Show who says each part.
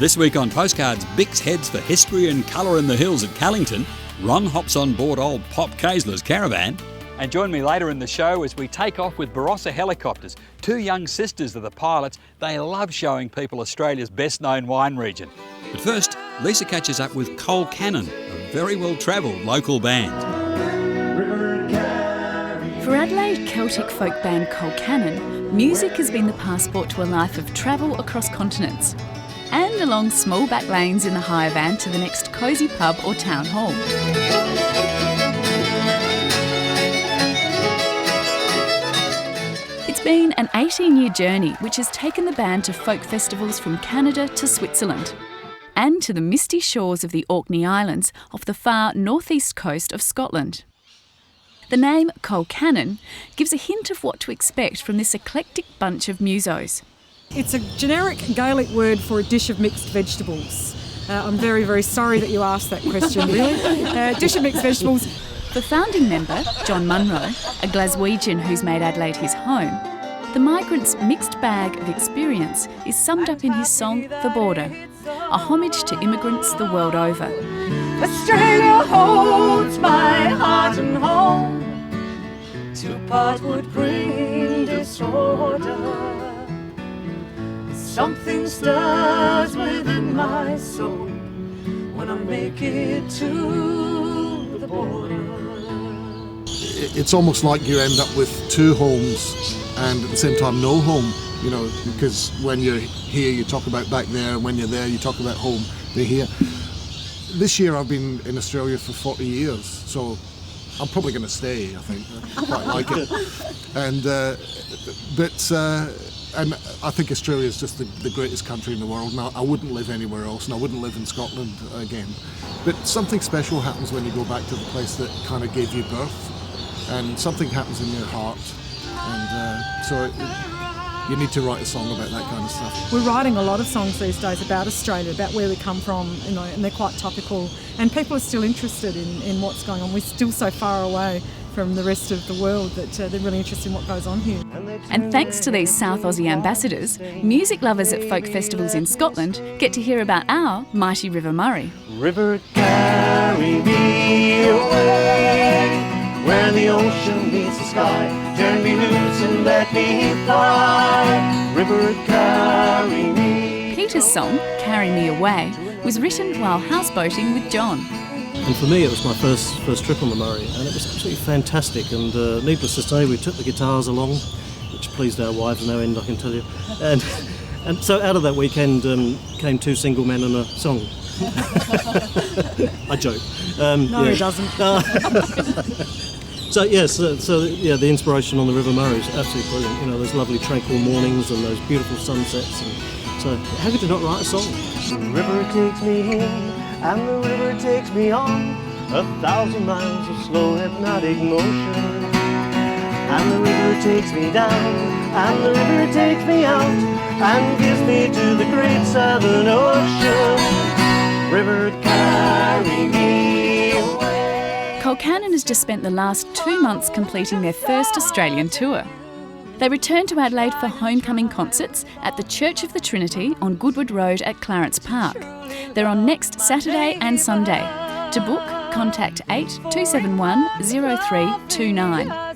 Speaker 1: This week on Postcards, Bix heads for history and colour in the hills at Callington. Ron hops on board old Pop Kaysler's caravan. And join me later in the show as we take off with Barossa Helicopters. Two young sisters are the pilots. They love showing people Australia's best-known wine region. But first, Lisa catches up with Colcannon, a very well-travelled local band.
Speaker 2: For Adelaide Celtic folk band Colcannon, music has been the passport to a life of travel across continents and along small back lanes in the hire van to the next cosy pub or town hall. It's been an 18-year journey which has taken the band to folk festivals from Canada to Switzerland and to the misty shores of the Orkney Islands off the far northeast coast of Scotland. The name Colcannon gives a hint of what to expect from this eclectic bunch of musos.
Speaker 3: It's a generic Gaelic word for a dish of mixed vegetables. I'm very, very sorry that you asked that question, really. Dish of mixed vegetables.
Speaker 2: For founding member John Munro, a Glaswegian who's made Adelaide his home, the migrant's mixed bag of experience is summed up in his song The Border, a homage to immigrants the world over.
Speaker 4: Australia holds my heart and home. To part would bring disorder. Something stirs within my soul when I make it to the border.
Speaker 5: It's almost like you end up with two homes and at the same time no home, you know, because when you're here you talk about back there, and when you're there you talk about home, they're here. This year I've been in Australia for 40 years, so I'm probably going to stay, I think. I quite like it. And I think Australia is just the greatest country in the world. Now, I wouldn't live anywhere else, and I wouldn't live in Scotland again. But something special happens when you go back to the place that kind of gave you birth, and something happens in your heart. And you need to write a song about that kind of stuff.
Speaker 3: We're writing a lot of songs these days about Australia, about where we come from, you know, and they're quite topical. And people are still interested in what's going on. We're still so far away from the rest of the world that they're really interested in what goes on here.
Speaker 2: And thanks to these South Aussie ambassadors, music lovers at folk festivals in Scotland get to hear about our mighty River Murray.
Speaker 4: River, carry me away, where the ocean meets the sky. Turn me loose and let me fly. River, carry me.
Speaker 2: Peter's song, Carry Me Away, was written while houseboating with John.
Speaker 6: And for me, it was my first trip on the Murray, and it was absolutely fantastic. And needless to say, we took the guitars along, which pleased our wives no end, I can tell you. And so out of that weekend came two single men and a song. I joke.
Speaker 3: No, he doesn't.
Speaker 6: So the inspiration on the River Murray is absolutely brilliant. You know, those lovely tranquil mornings and those beautiful sunsets. And so how could you not write a song?
Speaker 4: The river takes me in, and the river takes me on, 1,000 miles of slow hypnotic motion. And the river takes me down, and the river takes me out, and gives me to the great southern ocean. River, carry me away.
Speaker 2: Colcannon has just spent the last 2 months completing their first Australian tour. They return to Adelaide for homecoming concerts at the Church of the Trinity on Goodwood Road at Clarence Park. They're on next Saturday and Sunday. To book, contact 8271 0329.